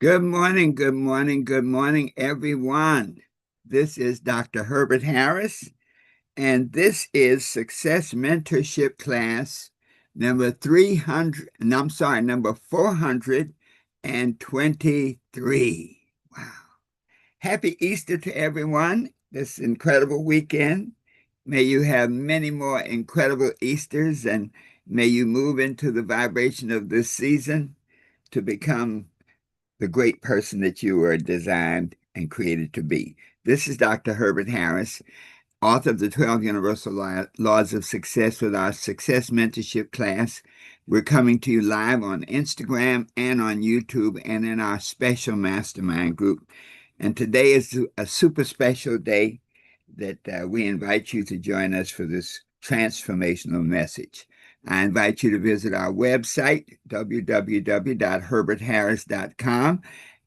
Good morning, good morning, good morning, everyone. This is Dr. Herbert Harris, and this is Success Mentorship Class number 300, and I'm sorry, number 423. Wow. Happy Easter to everyone this incredible weekend. May you have many more incredible Easters, and may you move into the vibration of this season to become the great person that you were designed and created to be. This is Dr. Herbert Harris, author of the 12 Universal Laws of Success with our Success Mentorship Class. We're coming to you live on Instagram and on YouTube and in our special mastermind group. And today is a super special day that we invite you to join us for this transformational message. I invite you to visit our website, www.herbertharris.com,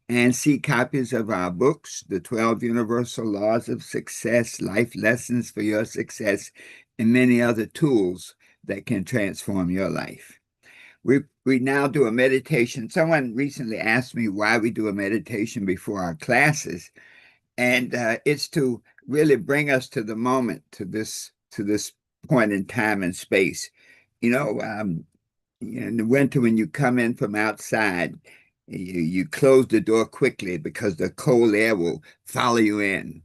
and see copies of our books, The 12 Universal Laws of Success, Life Lessons for Your Success, and many other tools that can transform your life. We now do a meditation. Someone recently asked me why we do a meditation before our classes, and it's to really bring us to the moment, to this point in time and space. In the winter, when you come in from outside, you close the door quickly because the cold air will follow you in.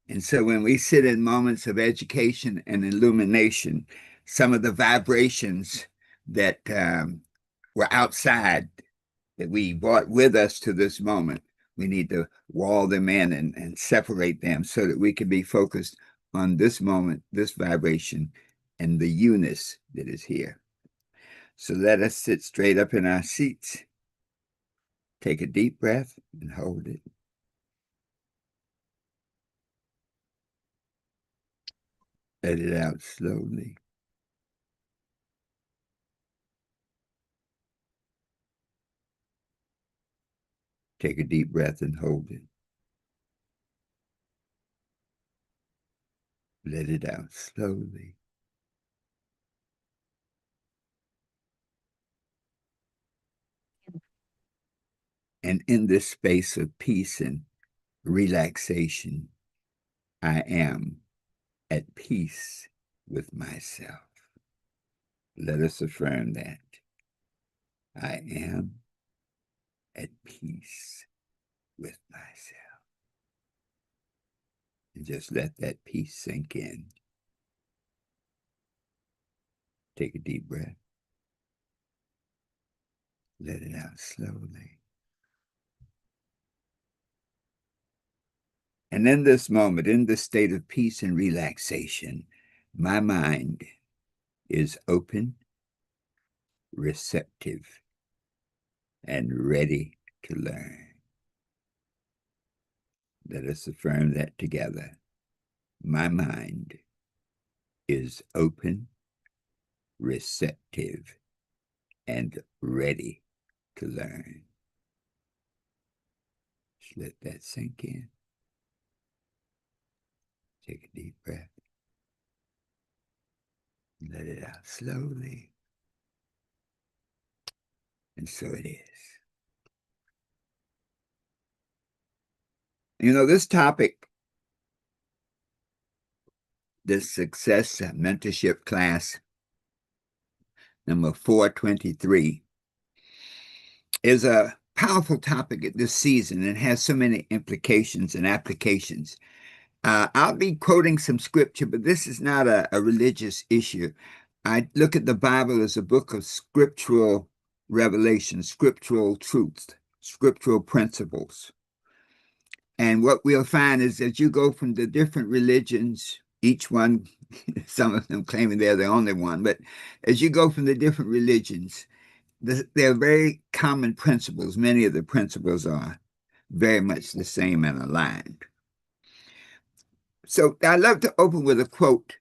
And so when we sit in moments of education and illumination, some of the vibrations that were outside that we brought with us to this moment, we need to wall them in and separate them so that we can be focused on this moment, this vibration, and the unity that is here. So let us sit straight up in our seats. Take a deep breath and hold it. Let it out slowly. Take a deep breath and hold it. Let it out slowly. And in this space of peace and relaxation, I am at peace with myself. Let us affirm that. I am at peace with myself. And just let that peace sink in. Take a deep breath. Let it out slowly. And in this moment, in this state of peace and relaxation, my mind is open, receptive, and ready to learn. Let us affirm that together. My mind is open, receptive, and ready to learn. Just let that sink in. Take a deep breath. Let it out slowly. And so it is. This topic, this Success Mentorship Class, number 423, is a powerful topic at this season and has so many implications and applications. I'll be quoting some scripture, but this is not a religious issue. I look at the Bible as a book of scriptural revelation, scriptural truths, scriptural principles. And what we'll find is that you go from the different religions, each one, some of them claiming they're the only one, but as you go from the different religions, there are very common principles. Many of the principles are very much the same and aligned. So I love to open with a quote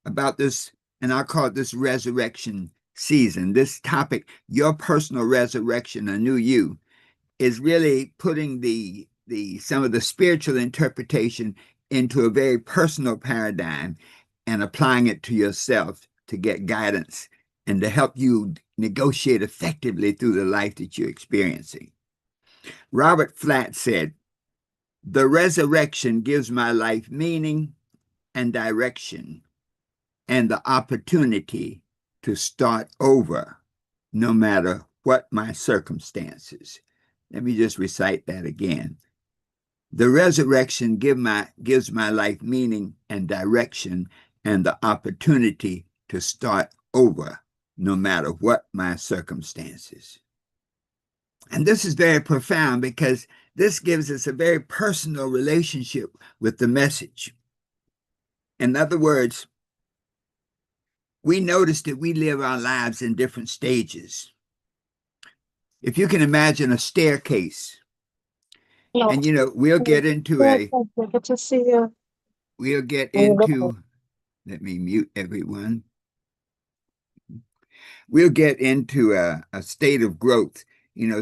about this, and I'll call it this resurrection season. This topic, your personal resurrection, a new you, is really putting some of the spiritual interpretation into a very personal paradigm and applying it to yourself to get guidance and to help you negotiate effectively through the life that you're experiencing. Robert Flatt said, "The resurrection gives my life meaning and direction and the opportunity to start over no matter what my circumstances." Let me just recite that again. The resurrection gives my life meaning and direction and the opportunity to start over no matter what my circumstances. And this is very profound because this gives us a very personal relationship with the message. In other words, we notice that we live our lives in different stages. If you can imagine a staircase, and we'll get into Good to see you. Let me mute everyone. We'll get into a state of growth,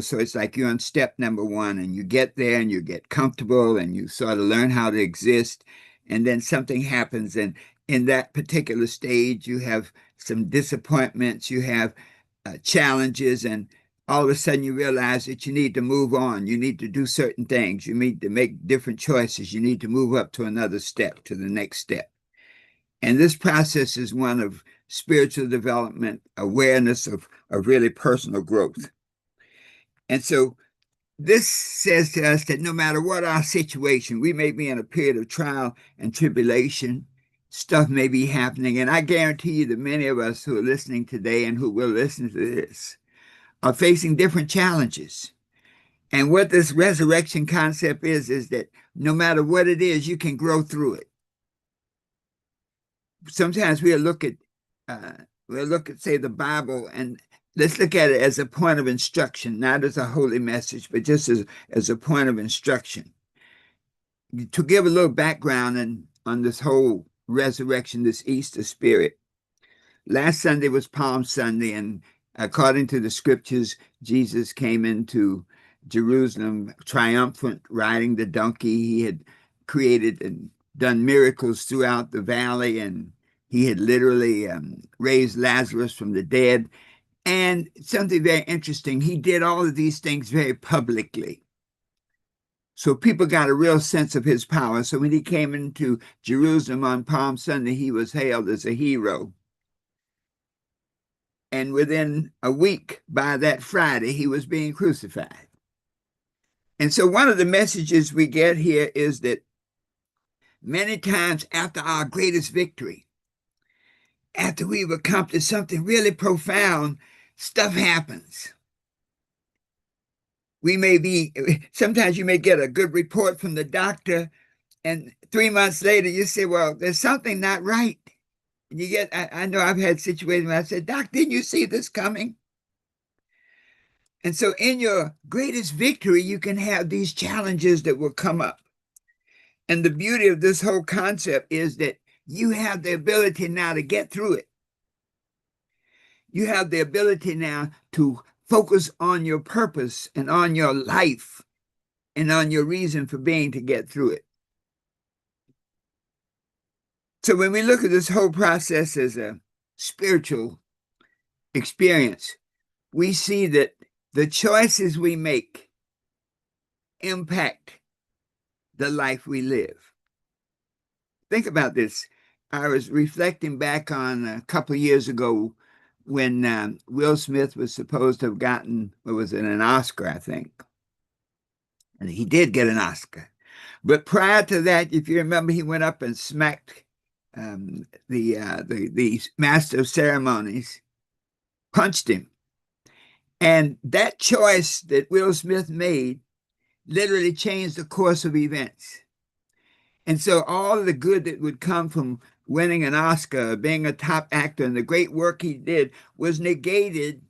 so it's like you're on step number 1 and you get there and you get comfortable and you sort of learn how to exist. And then something happens. And in that particular stage, you have some disappointments, you have challenges, and all of a sudden you realize that you need to move on. You need to do certain things. You need to make different choices. You need to move up to another step, to the next step. And this process is one of spiritual development, awareness of really personal growth. And so this says to us that no matter what our situation, we may be in a period of trial and tribulation, stuff may be happening. And I guarantee you that many of us who are listening today and who will listen to this are facing different challenges. And what this resurrection concept is that no matter what it is, you can grow through it. Sometimes we'll look at, say, the Bible, and let's look at it as a point of instruction, not as a holy message, but just as a point of instruction. To give a little background on this whole resurrection, this Easter spirit. Last Sunday was Palm Sunday, and according to the scriptures, Jesus came into Jerusalem triumphant, riding the donkey. He had created and done miracles throughout the valley, and he had literally raised Lazarus from the dead. And something very interesting, he did all of these things very publicly. So people got a real sense of his power. So when he came into Jerusalem on Palm Sunday, he was hailed as a hero. And within a week, by that Friday, he was being crucified. And so one of the messages we get here is that many times after our greatest victory, after we've accomplished something really profound, stuff happens. Sometimes you may get a good report from the doctor, and 3 months later you say, well, there's something not right. And I know I've had situations where I said, Doc, didn't you see this coming? And so in your greatest victory, you can have these challenges that will come up. And the beauty of this whole concept is that you have the ability now to get through it. You have the ability now to focus on your purpose and on your life and on your reason for being to get through it. So when we look at this whole process as a spiritual experience, we see that the choices we make impact the life we live. Think about this. I was reflecting back on a couple of years ago when Will Smith was supposed to have gotten, an Oscar, I think. And he did get an Oscar. But prior to that, if you remember, he went up and smacked the master of ceremonies, punched him. And that choice that Will Smith made literally changed the course of events. And so all of the good that would come from winning an Oscar, being a top actor, and the great work he did was negated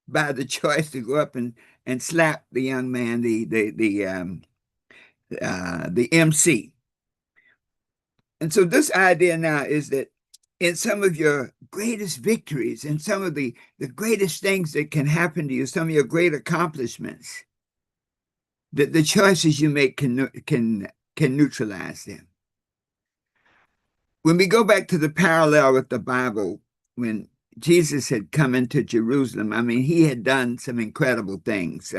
by the choice to go up and slap the young man, the MC. And so this idea now is that in some of your greatest victories and some of the greatest things that can happen to you, some of your great accomplishments, that the choices you make can neutralize them. When we go back to the parallel with the Bible, when Jesus had come into Jerusalem, I mean, he had done some incredible things.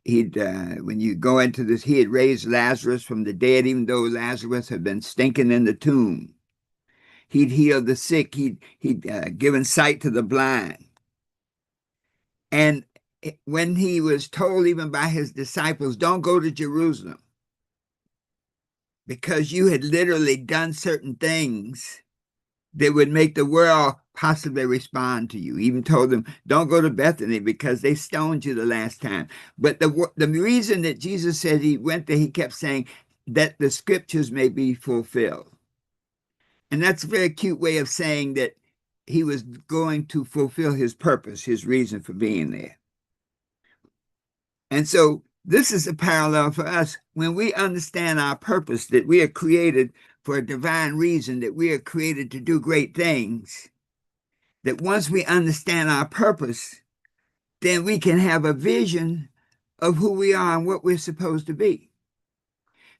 when you go into this, he had raised Lazarus from the dead, even though Lazarus had been stinking in the tomb. He'd healed the sick. He'd given sight to the blind. And when he was told even by his disciples, don't go to Jerusalem, because you had literally done certain things that would make the world possibly respond to you. Even told them, don't go to Bethany because they stoned you the last time. But the reason that Jesus said he went there, he kept saying that the scriptures may be fulfilled. And that's a very cute way of saying that he was going to fulfill his purpose, his reason for being there. And so this is a parallel for us. When we understand our purpose, that we are created for a divine reason, that we are created to do great things, that once we understand our purpose, then we can have a vision of who we are and what we're supposed to be.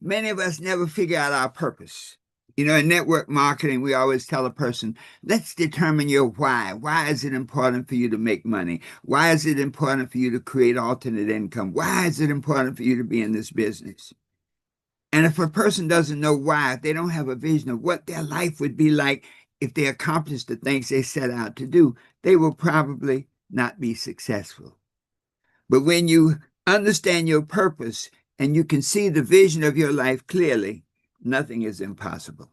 Many of us never figure out our purpose. You know, in network marketing, we always tell a person, let's determine your why. Why is it important for you to make money? Why is it important for you to create alternate income? Why is it important for you to be in this business? And if a person doesn't know why, if they don't have a vision of what their life would be like if they accomplished the things they set out to do, they will probably not be successful. But when you understand your purpose and you can see the vision of your life clearly, nothing is impossible.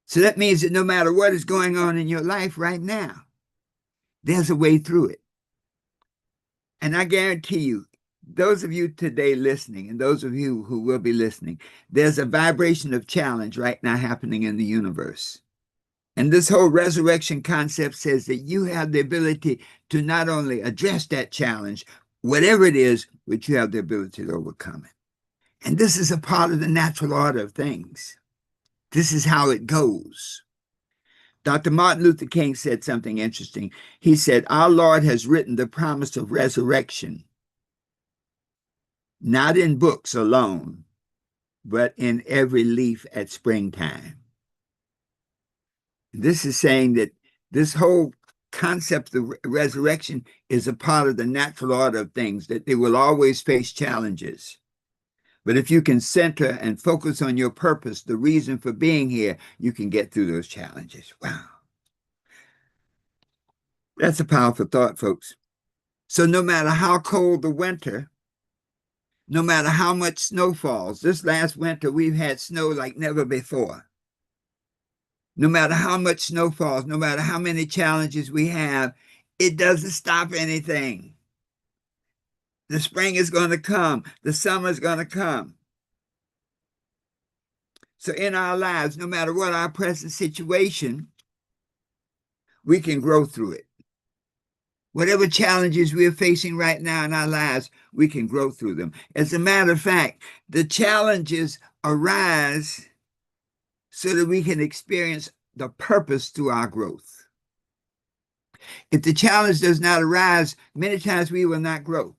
So that means that no matter what is going on in your life right now, there's a way through it. And I guarantee you, those of you today listening and those of you who will be listening, there's a vibration of challenge right now happening in the universe. And this whole resurrection concept says that you have the ability to not only address that challenge, whatever it is, but you have the ability to overcome it. And this is a part of the natural order of things. This is how it goes. Dr. Martin Luther King said something interesting. He said, our Lord has written the promise of resurrection, not in books alone, but in every leaf at springtime. This is saying that this whole concept of resurrection is a part of the natural order of things, that they will always face challenges. But if you can center and focus on your purpose, the reason for being here, you can get through those challenges. Wow. That's a powerful thought, folks. So no matter how cold the winter, no matter how much snow falls, this last winter we've had snow like never before. No matter how much snow falls, no matter how many challenges we have, it doesn't stop anything. The spring is going to come. The summer is going to come. So in our lives, no matter what our present situation, we can grow through it. Whatever challenges we are facing right now in our lives, we can grow through them. As a matter of fact, the challenges arise so that we can experience the purpose through our growth. If the challenge does not arise, many times we will not grow.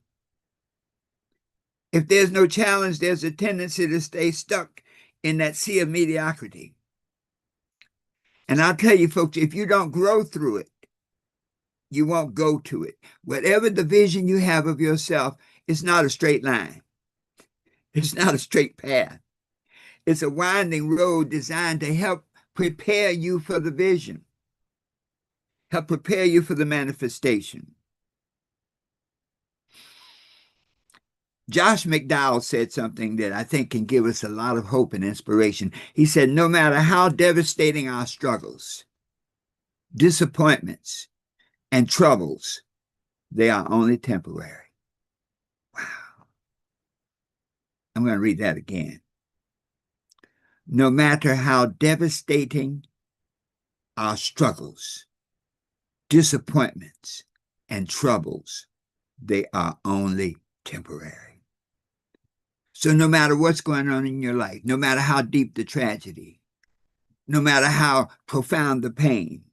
If there's no challenge, there's a tendency to stay stuck in that sea of mediocrity. And I'll tell you, folks, if you don't grow through it, you won't go to it. Whatever the vision you have of yourself, it's not a straight line. It's not a straight path. It's a winding road designed to help prepare you for the vision, help prepare you for the manifestation. Josh McDowell said something that I think can give us a lot of hope and inspiration. He said, no matter how devastating our struggles, disappointments, and troubles, they are only temporary. Wow. I'm going to read that again. No matter how devastating our struggles, disappointments, and troubles, they are only temporary. So no matter what's going on in your life, no matter how deep the tragedy, no matter how profound the pain,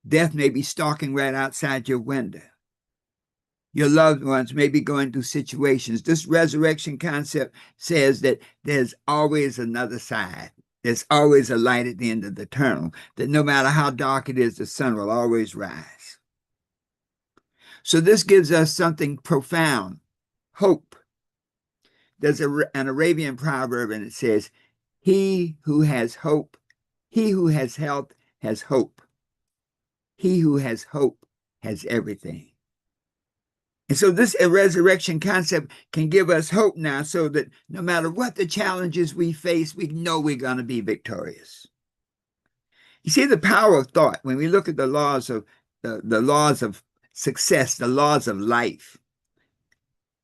death may be stalking right outside your window. Your loved ones may be going through situations. This resurrection concept says that there's always another side. There's always a light at the end of the tunnel, that no matter how dark it is, the sun will always rise. So this gives us something profound, hope. There's an Arabian proverb, and it says, he who has hope, he who has health has hope. He who has hope has everything. And so this resurrection concept can give us hope now, so that no matter what the challenges we face, we know we're going to be victorious. You see the power of thought when we look at the laws of success, the laws of life.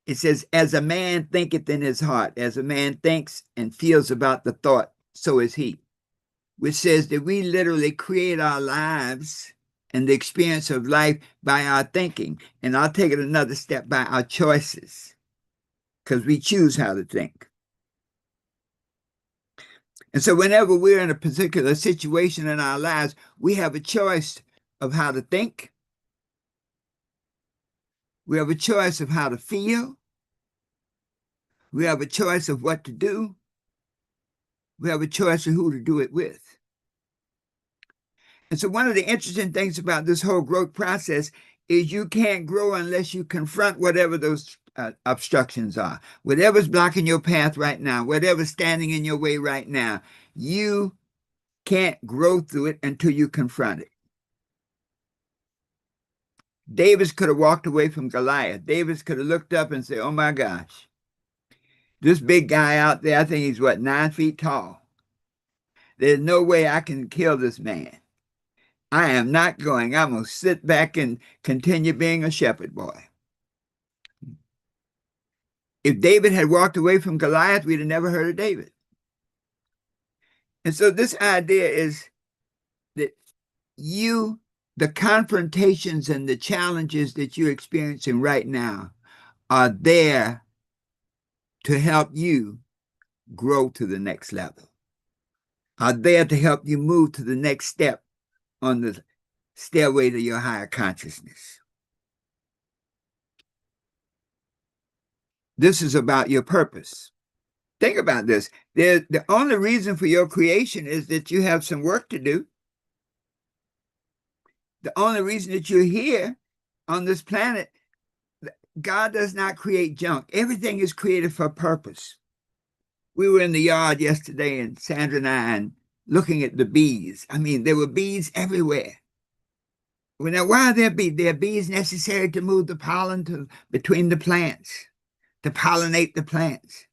It says, as a man thinketh in his heart, as a man thinks and feels about the thought, so is he. Which says that we literally create our lives and the experience of life by our thinking. And I'll take it another step, by our choices, because we choose how to think. And so whenever we're in a particular situation in our lives, we have a choice of how to think. We have a choice of how to feel. We have a choice of what to do. We have a choice of who to do it with. And so one of the interesting things about this whole growth process is you can't grow unless you confront whatever those obstructions are. Whatever's blocking your path right now, whatever's standing in your way right now, you can't grow through it until you confront it. David could have walked away from Goliath. David could have looked up and said, oh my gosh, this big guy out there, I think he's what, 9 feet tall. There's no way I can kill this man. I am not going. I'm going to sit back and continue being a shepherd boy. If David had walked away from Goliath, we'd have never heard of David. And so this idea is that the confrontations and the challenges that you're experiencing right now are there to help you grow to the next level, are there to help you move to the next step on the stairway to your higher consciousness. This is about your purpose. Think about this. The only reason for your creation is that you have some work to do. The only reason that you're here on this planet, God does not create junk. Everything is created for a purpose. We were in the yard yesterday, and Sandra and I, and looking at the bees. I mean, there were bees everywhere. Well, now, why are there bees? There are bees necessary to move the pollen between the plants, to pollinate the plants.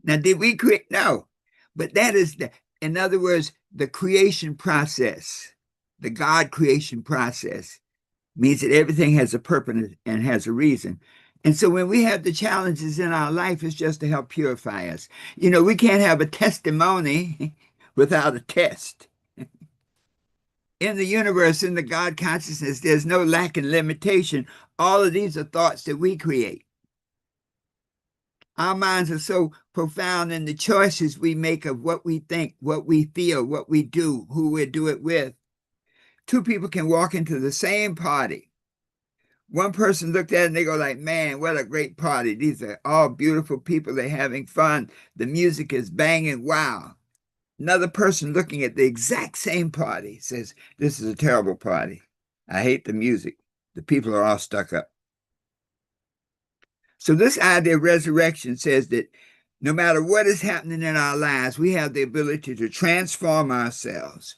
Now, did we create? No. But that is, in other words, the creation process, the God creation process, means that everything has a purpose and has a reason. And so when we have the challenges in our life, it's just to help purify us. You know, we can't have a testimony without a test. In the universe, in the God consciousness, there's no lack and limitation. All of these are thoughts that we create. Our minds are so profound in the choices we make of what we think, what we feel, what we do, who we do it with. Two people can walk into the same party. One person looked at it and they go like, man, what a great party. These are all beautiful people. They're having fun. The music is banging. Wow. Another person looking at the exact same party says, this is a terrible party. I hate the music. The people are all stuck up. So this idea of resurrection says that no matter what is happening in our lives, we have the ability to transform ourselves,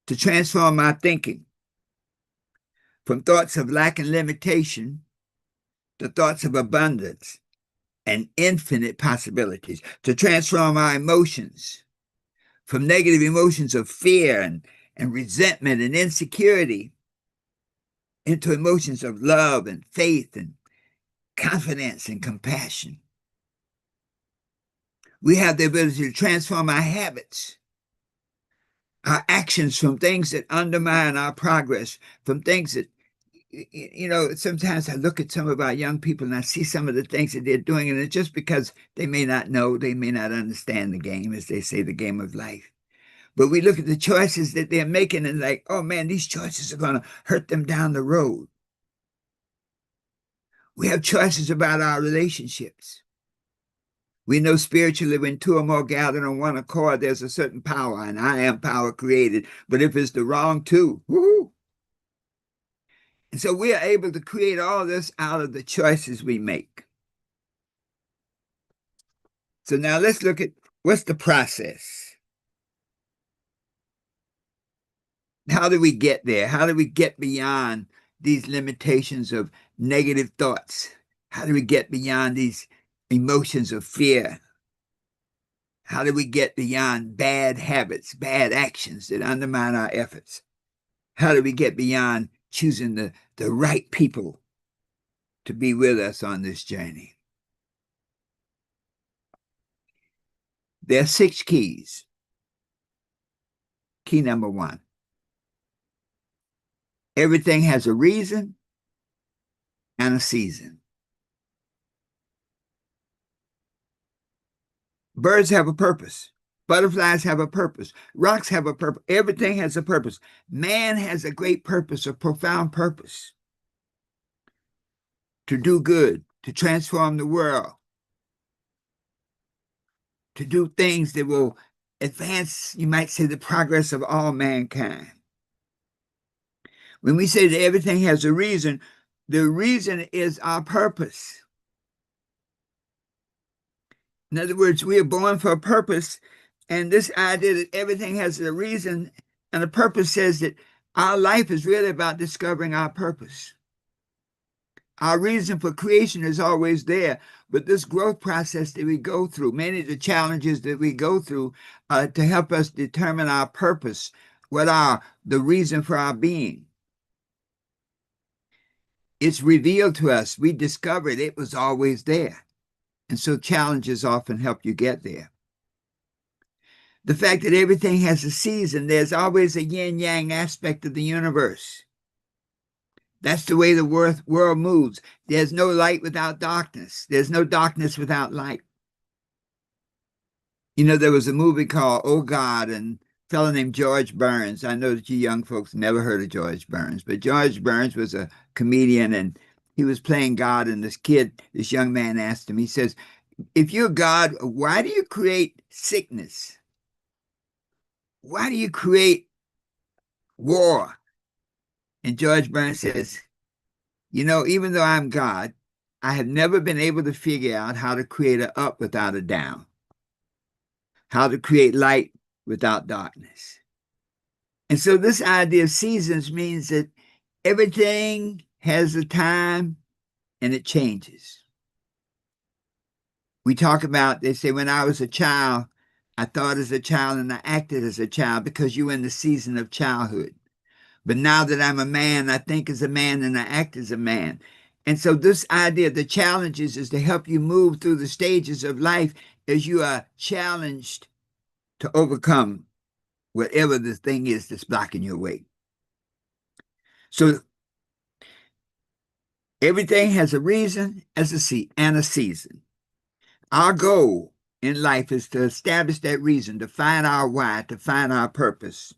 to transform our thinking from thoughts of lack and limitation to thoughts of abundance and infinite possibilities, to transform our emotions from negative emotions of fear and resentment and insecurity into emotions of love and faith and confidence and compassion. We have the ability to transform our habits, our actions, from things that undermine our progress, from things that, you know, sometimes I look at some of our young people and I see some of the things that they're doing, and it's just because they may not know, they may not understand the game, as they say, the game of life. But we look at the choices that they're making and like, oh man, these choices are going to hurt them down the road. We have choices about our relationships. We know spiritually when two or more gathered on one accord, there's a certain power, and I am power created. But if it's the wrong two, woo-hoo. And so we are able to create all this out of the choices we make. So now let's look at what's the process. How do we get there? How do we get beyond these limitations of negative thoughts? How do we get beyond these emotions of fear? How do we get beyond bad habits, bad actions that undermine our efforts? How do we get beyond choosing the right people to be with us on this journey? There are 6 keys. Key number 1. Everything has a reason and a season. Birds have a purpose. Butterflies have a purpose. Rocks have a purpose. Everything has a purpose. Man has a great purpose, a profound purpose. To do good, to transform the world, to do things that will advance, you might say, the progress of all mankind. When we say that everything has a reason, the reason is our purpose. In other words, we are born for a purpose, and this idea that everything has a reason and a purpose says that our life is really about discovering our purpose. Our reason for creation is always there, but this growth process that we go through, many of the challenges that we go through to help us determine our purpose, what are the reason for our being. It's revealed to us. We discovered it was always there. And so challenges often help you get there. The fact that everything has a season, there's always a yin-yang aspect of the universe. That's the way the world moves. There's no light without darkness. There's no darkness without light. You know, there was a movie called Oh God, and a fellow named George Burns. I know that you young folks never heard of George Burns, but George Burns was a comedian, and he was playing God, and this young man asked him, he says, if you're God, why do you create sickness? Why do you create war? And George Burns says, you know, even though I'm God, I have never been able to figure out how to create an up without a down, how to create light without darkness. And so this idea of seasons means that everything has a time and it changes. We talk about, they say, when I was a child, I thought as a child and I acted as a child because you were in the season of childhood. But now that I'm a man, I think as a man and I act as a man. And so this idea of the challenges is to help you move through the stages of life as you are challenged to overcome whatever the thing is that's blocking your way. So everything has a reason and a season. Our goal in life is to establish that reason, to find our why, to find our purpose,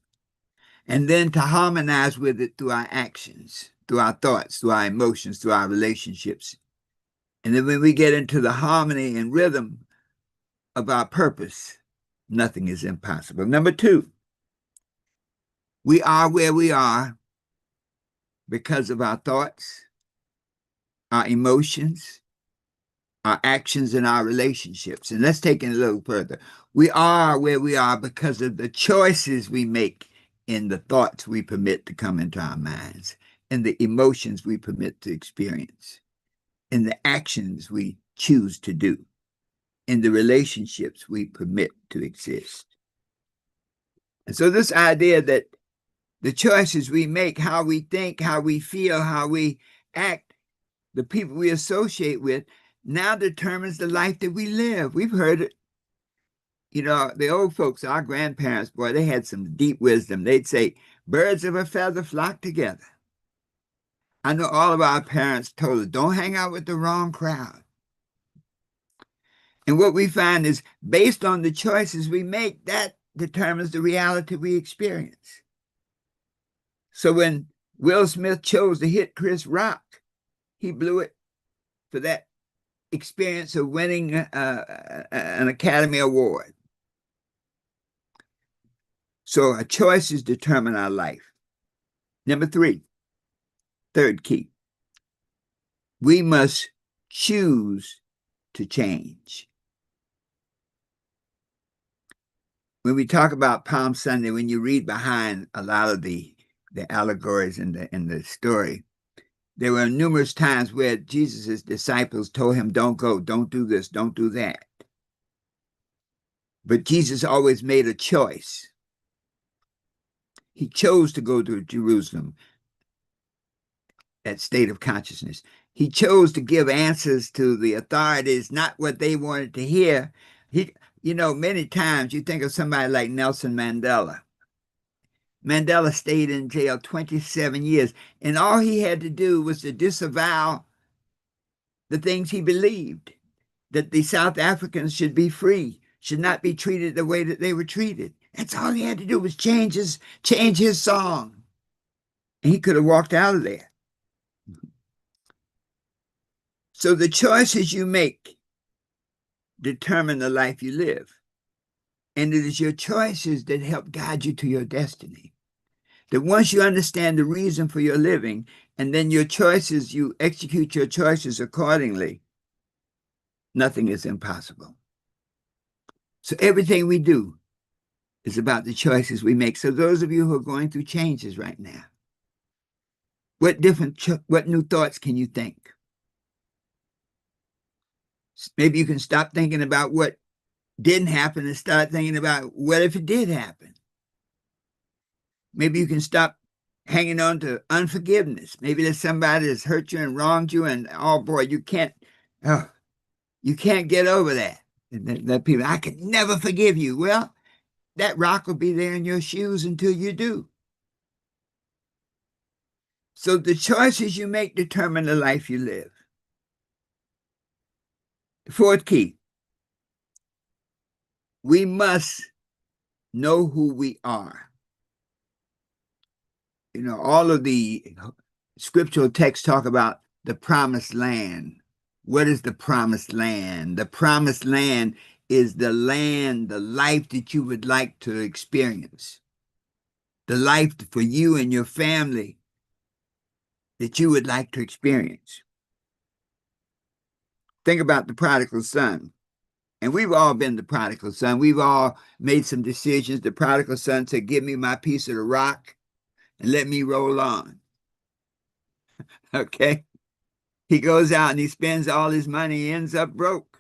and then to harmonize with it through our actions, through our thoughts, through our emotions, through our relationships. And then when we get into the harmony and rhythm of our purpose, nothing is impossible. Number 2, we are where we are because of our thoughts, our emotions, our actions, and our relationships. And let's take it a little further. We are where we are because of the choices we make in the thoughts we permit to come into our minds, in the emotions we permit to experience, in the actions we choose to do, in the relationships we permit to exist. And so this idea that the choices we make, how we think, how we feel, how we act, the people we associate with, now determines the life that we live. We've heard it. You know, the old folks, our grandparents, boy, they had some deep wisdom. They'd say, birds of a feather flock together. I know all of our parents told us, don't hang out with the wrong crowd. And what we find is, based on the choices we make, that determines the reality we experience. So when Will Smith chose to hit Chris Rock, he blew it for that experience of winning an Academy Award. So our choices determine our life. Number 3, Third key, we must choose to change. When we talk about Palm Sunday, when you read behind a lot of the allegories in the story, there were numerous times where Jesus' disciples told him, don't go, don't do this, don't do that. But Jesus always made a choice. He chose to go to Jerusalem, that state of consciousness. He chose to give answers to the authorities, not what they wanted to hear. Many times you think of somebody like Nelson Mandela. Mandela stayed in jail 27 years, and all he had to do was to disavow the things he believed, that the South Africans should be free, should not be treated the way that they were treated. That's all he had to do was change his song. And he could have walked out of there. So the choices you make determine the life you live. And it is your choices that help guide you to your destiny. That once you understand the reason for your living, and then your choices, you execute your choices accordingly, nothing is impossible. So everything we do is about the choices we make. So those of you who are going through changes right now, what new thoughts can you think? Maybe you can stop thinking about what didn't happen and start thinking about what if it did happen. Maybe you can stop hanging on to unforgiveness. Maybe there's somebody that's hurt you and wronged you, and oh boy, you can't get over that. That people, I could never forgive you. Well, that rock will be there in your shoes until you do. So the choices you make determine the life you live. The fourth key, we must know who we are. All of the scriptural texts talk about the promised land. What is the promised land? The promised land is the land, the life that you would like to experience. The life for you and your family that you would like to experience. Think about the prodigal son. And we've all been the prodigal son. We've all made some decisions. The prodigal son said, give me my piece of the rock and let me roll on. Okay? He goes out and he spends all his money, he ends up broke.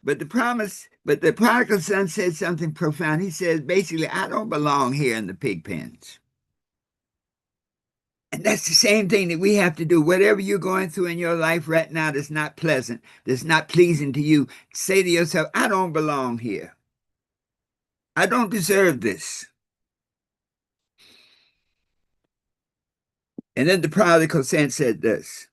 But the prodigal son said something profound. He says, basically, I don't belong here in the pig pens. And that's the same thing that we have to do. Whatever you're going through in your life right now that's not pleasant, that's not pleasing to you, say to yourself, I don't belong here. I don't deserve this. And then the prodigal son said this.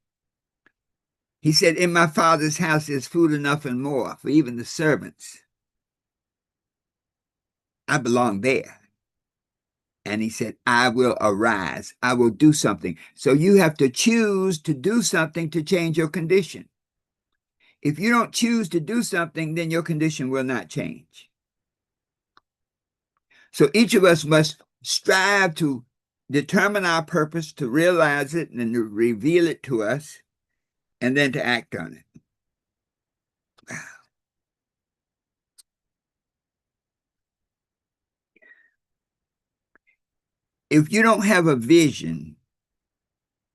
He said, in my father's house there's food enough and more for even the servants. I belong there. And he said, I will arise. I will do something. So you have to choose to do something to change your condition. If you don't choose to do something, then your condition will not change. So each of us must strive to determine our purpose, to realize it and to reveal it to us, and then to act on it. Wow. If you don't have a vision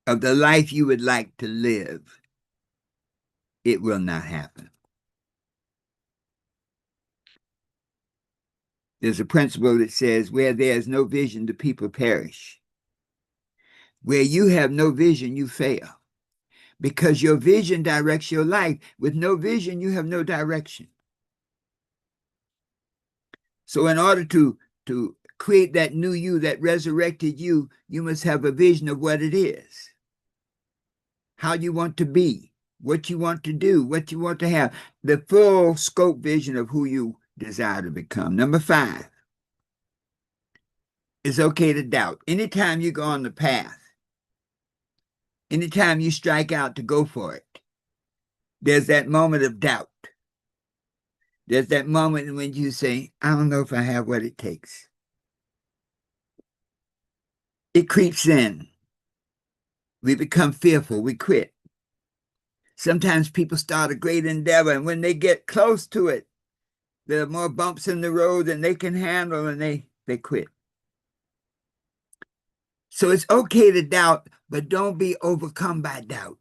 of the life you would like to live, it will not happen. There's a principle that says, where there is no vision, the people perish. Where you have no vision, you fail. Because your vision directs your life. With no vision, you have no direction. So in order to create that new you, that resurrected you, you must have a vision of what it is. How you want to be, what you want to do, what you want to have. The full scope vision of who you desire to become. Number 5, it's okay to doubt. Anytime you go on the path, anytime you strike out to go for it, there's that moment of doubt. There's that moment when you say, I don't know if I have what it takes. It creeps in. We become fearful. We quit. Sometimes people start a great endeavor, and when they get close to it, there are more bumps in the road than they can handle, and they quit. So it's okay to doubt, but don't be overcome by doubt.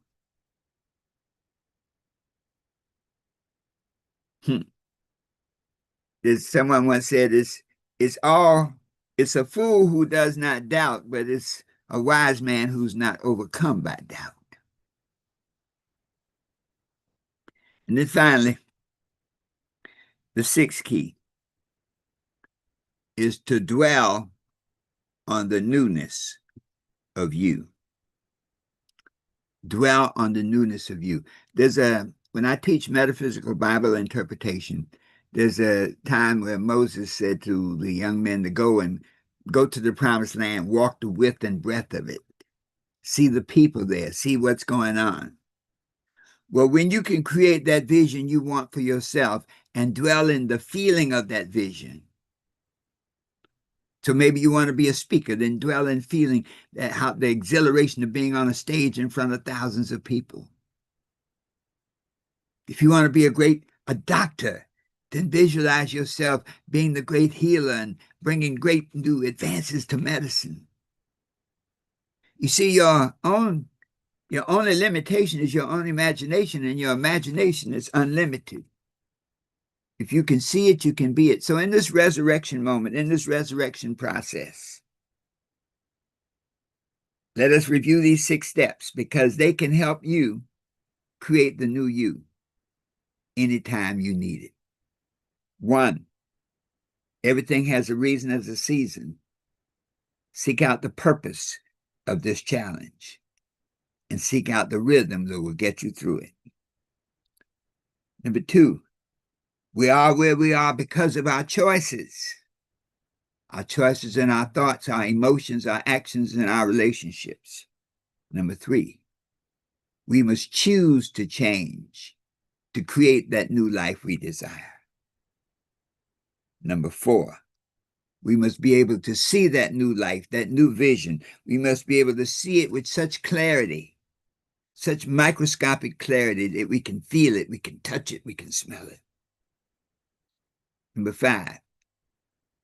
Someone once said, it's a fool who does not doubt, but it's a wise man who's not overcome by doubt. And then finally, the sixth key is to dwell on the newness of you. Dwell on the newness of you. When I teach metaphysical Bible interpretation, there's a time where Moses said to the young men to go to the promised land, walk the width and breadth of it, see the people there, see what's going on. Well, when you can create that vision you want for yourself and dwell in the feeling of that vision. So maybe you want to be a speaker, then dwell in feeling how the exhilaration of being on a stage in front of thousands of people. If you want to be a doctor, then visualize yourself being the great healer and bringing great new advances to medicine. You see, your only limitation is your own imagination, and your imagination is unlimited. If you can see it, you can be it. So in this resurrection moment, in this resurrection process, let us review these 6 steps because they can help you create the new you anytime you need it. 1, everything has a reason, as a season. Seek out the purpose of this challenge and seek out the rhythm that will get you through it. Number 2, we are where we are because of our choices. Our choices and our thoughts, our emotions, our actions, and our relationships. Number 3, we must choose to change to create that new life we desire. Number 4, we must be able to see that new life, that new vision. We must be able to see it with such clarity, such microscopic clarity that we can feel it, we can touch it, we can smell it. Number 5,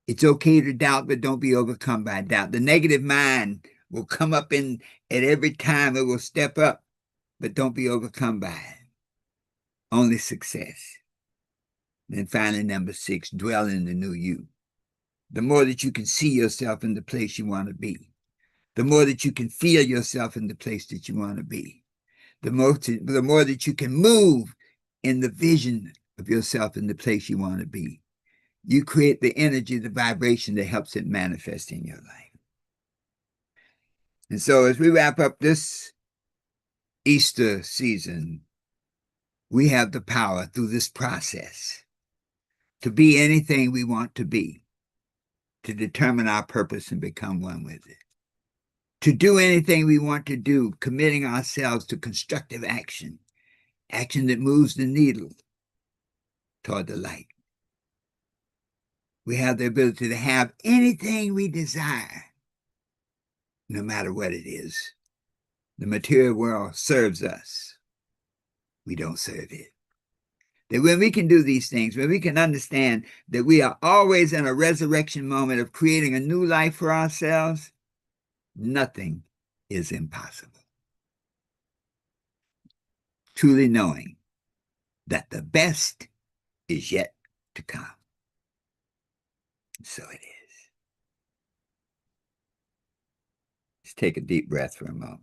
it's okay to doubt, but don't be overcome by doubt. The negative mind will come up at every time. It will step up, but don't be overcome by it. Only success. And then finally, number 6, dwell in the new you. The more that you can see yourself in the place you want to be, the more that you can feel yourself in the place that you want to be, the more that you can move in the vision of yourself in the place you want to be. You create the energy, the vibration that helps it manifest in your life. And so as we wrap up this Easter season, we have the power through this process to be anything we want to be, to determine our purpose and become one with it, to do anything we want to do, committing ourselves to constructive action, action that moves the needle toward the light. We have the ability to have anything we desire, no matter what it is. The material world serves us. We don't serve it. That when we can do these things, when we can understand that we are always in a resurrection moment of creating a new life for ourselves, nothing is impossible. Truly knowing that the best is yet to come. So it is. Let's take a deep breath for a moment.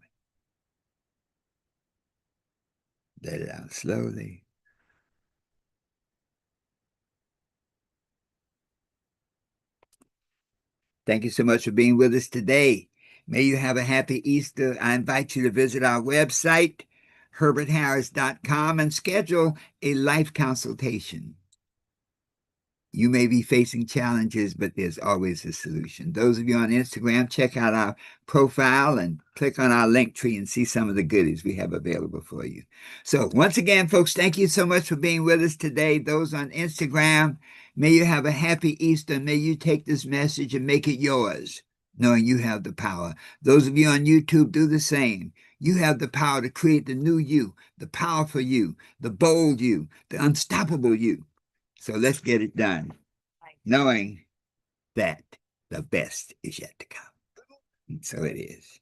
Let it out slowly. Thank you so much for being with us today. May you have a happy Easter. I invite you to visit our website, herbertharris.com, and schedule a life consultation. You may be facing challenges, but there's always a solution. Those of you on Instagram, check out our profile and click on our link tree and see some of the goodies we have available for you. So once again, folks, thank you so much for being with us today. Those on Instagram, may you have a happy Easter. May you take this message and make it yours, knowing you have the power. Those of you on YouTube, do the same. You have the power to create the new you, the powerful you, the bold you, the unstoppable you. So let's get it done, knowing that the best is yet to come. And so it is.